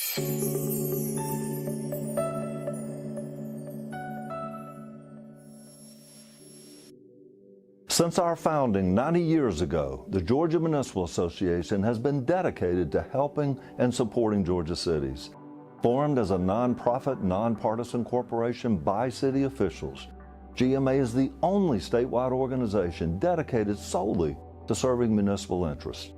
Since our founding 90 years ago, the Georgia Municipal Association has been dedicated to helping and supporting Georgia cities. Formed as a nonprofit, nonpartisan corporation by city officials, GMA is the only statewide organization dedicated solely to serving municipal interests.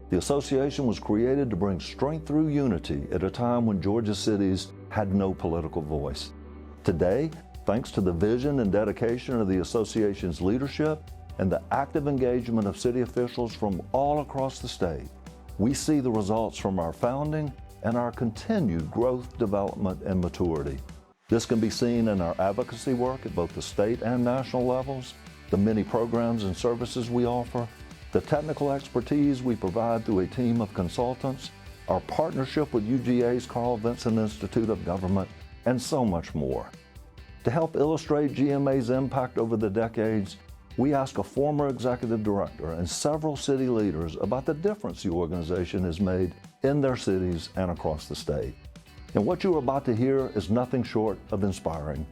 The association was created to bring strength through unity at a time when Georgia cities had no political voice. Today, thanks to the vision and dedication of the association's leadership and the active engagement of city officials from all across the state, we see the results from our founding and our continued growth, development, and maturity. This can be seen in our advocacy work at both the state and national levels, the many programs and services we offer, the technical expertise we provide through a team of consultants, our partnership with UGA's Carl Vinson Institute of Government, and so much more. To help illustrate GMA's impact over the decades, we asked a former executive director and several city leaders about the difference the organization has made in their cities and across the state. And what you are about to hear is nothing short of inspiring.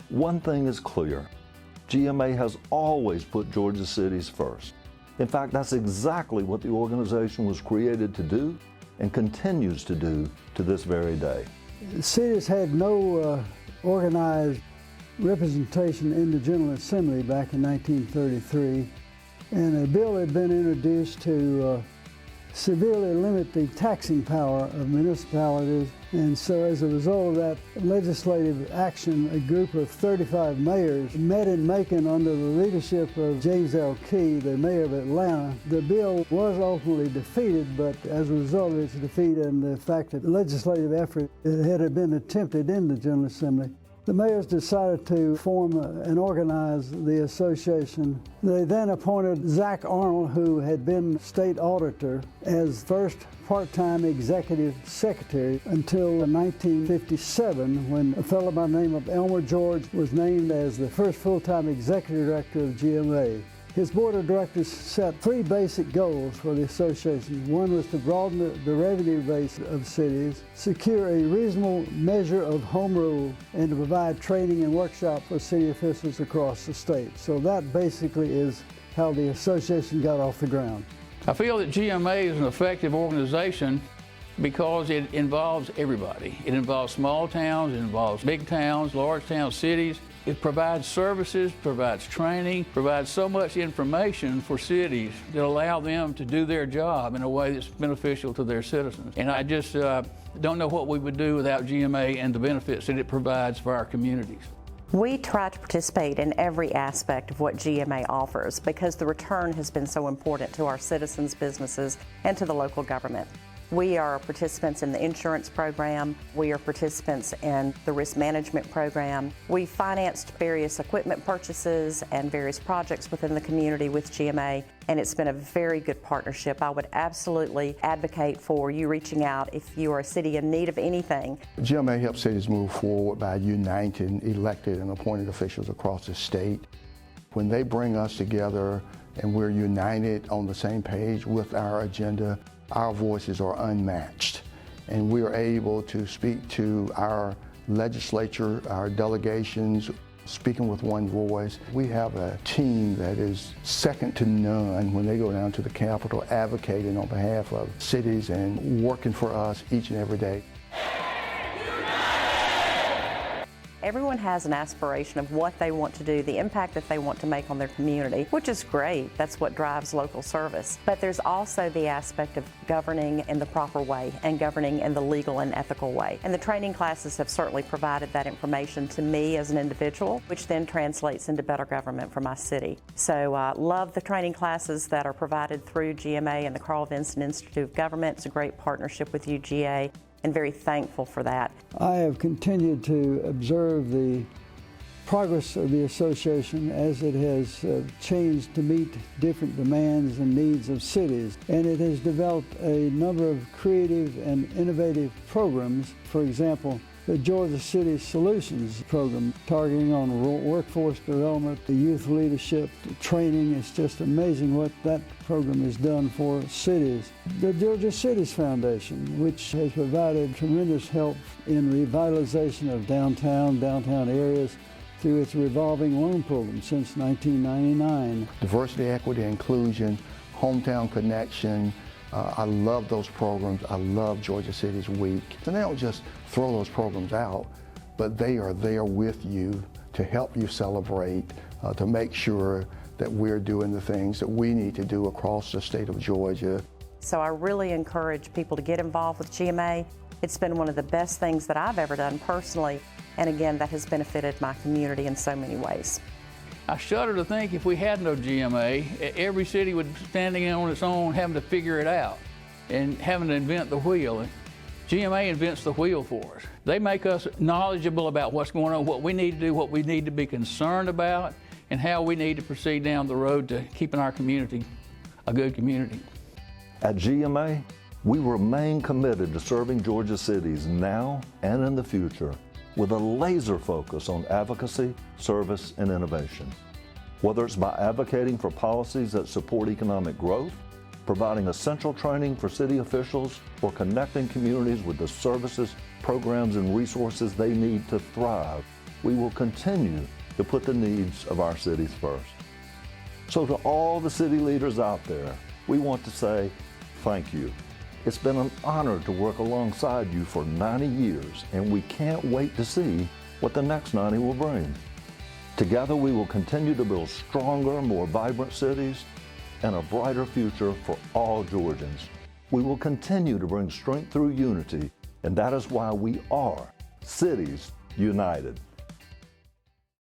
One thing is clear: GMA has always put Georgia cities first. In fact, that's exactly what the organization was created to do and continues to do to this very day. Cities had no organized representation in the General Assembly back in 1933, and a bill had been introduced to severely limit the taxing power of municipalities. And so as a result of that legislative action, a group of 35 mayors met in Macon under the leadership of James L. Key, the mayor of Atlanta. The bill was ultimately defeated, but as a result of its defeat and the fact that legislative effort had been attempted in the General Assembly, the mayors decided to form and organize the association. They then appointed Zach Arnold, who had been state auditor, as first part-time executive secretary until 1957, when a fellow by the name of Elmer George was named as the first full-time executive director of GMA. His board of directors set three basic goals for the association. One was to broaden the revenue base of cities, secure a reasonable measure of home rule, and to provide training and workshop for city officials across the state. So that basically is how the association got off the ground. I feel that GMA is an effective organization because it involves everybody. It involves small towns, it involves big towns, large towns, cities. It provides services, provides training, provides so much information for cities that allow them to do their job in a way that's beneficial to their citizens. And I just don't know what we would do without GMA and the benefits that it provides for our communities. We try to participate in every aspect of what GMA offers because the return has been so important to our citizens, businesses, and to the local government. We are participants in the insurance program. We are participants in the risk management program. We financed various equipment purchases and various projects within the community with GMA, and it's been a very good partnership. I would absolutely advocate for you reaching out if you are a city in need of anything. GMA helps cities move forward by uniting elected and appointed officials across the state. When they bring us together and we're united on the same page with our agenda, our voices are unmatched, and we are able to speak to our legislature, our delegations, speaking with one voice. We have a team that is second to none when they go down to the Capitol, advocating on behalf of cities and working for us each and every day. Everyone has an aspiration of what they want to do, the impact that they want to make on their community, which is great. That's what drives local service. But there's also the aspect of governing in the proper way and governing in the legal and ethical way. And the training classes have certainly provided that information to me as an individual, which then translates into better government for my city. So love the training classes that are provided through GMA and the Carl Vinson Institute of Government. It's a great partnership with UGA, and very thankful for that. I have continued to observe the progress of the association as it has changed to meet different demands and needs of cities. And it has developed a number of creative and innovative programs. For example, the Georgia City Solutions program, targeting on workforce development, the youth leadership, the training. It's just amazing what that program has done for cities. The Georgia Cities Foundation, which has provided tremendous help in revitalization of downtown areas through its revolving loan program since 1999. Diversity, equity, inclusion, hometown connection. I love those programs. I love Georgia Cities Week. And they don't just throw those programs out, but they are there with you to help you celebrate, to make sure that we're doing the things that we need to do across the state of Georgia. So I really encourage people to get involved with GMA. It's been one of the best things that I've ever done personally, and again, that has benefited my community in so many ways. I shudder to think if we had no GMA, every city would be standing on its own having to figure it out and having to invent the wheel. GMA invents the wheel for us. They make us knowledgeable about what's going on, what we need to do, what we need to be concerned about, and how we need to proceed down the road to keeping our community a good community. At GMA, we remain committed to serving Georgia cities now and in the future with a laser focus on advocacy, service, and innovation. Whether it's by advocating for policies that support economic growth, providing essential training for city officials, or connecting communities with the services, programs, and resources they need to thrive, we will continue to put the needs of our cities first. So to all the city leaders out there, we want to say thank you. It's been an honor to work alongside you for 90 years, and we can't wait to see what the next 90 will bring. Together, we will continue to build stronger, more vibrant cities and a brighter future for all Georgians. We will continue to bring strength through unity, and that is why we are Cities United.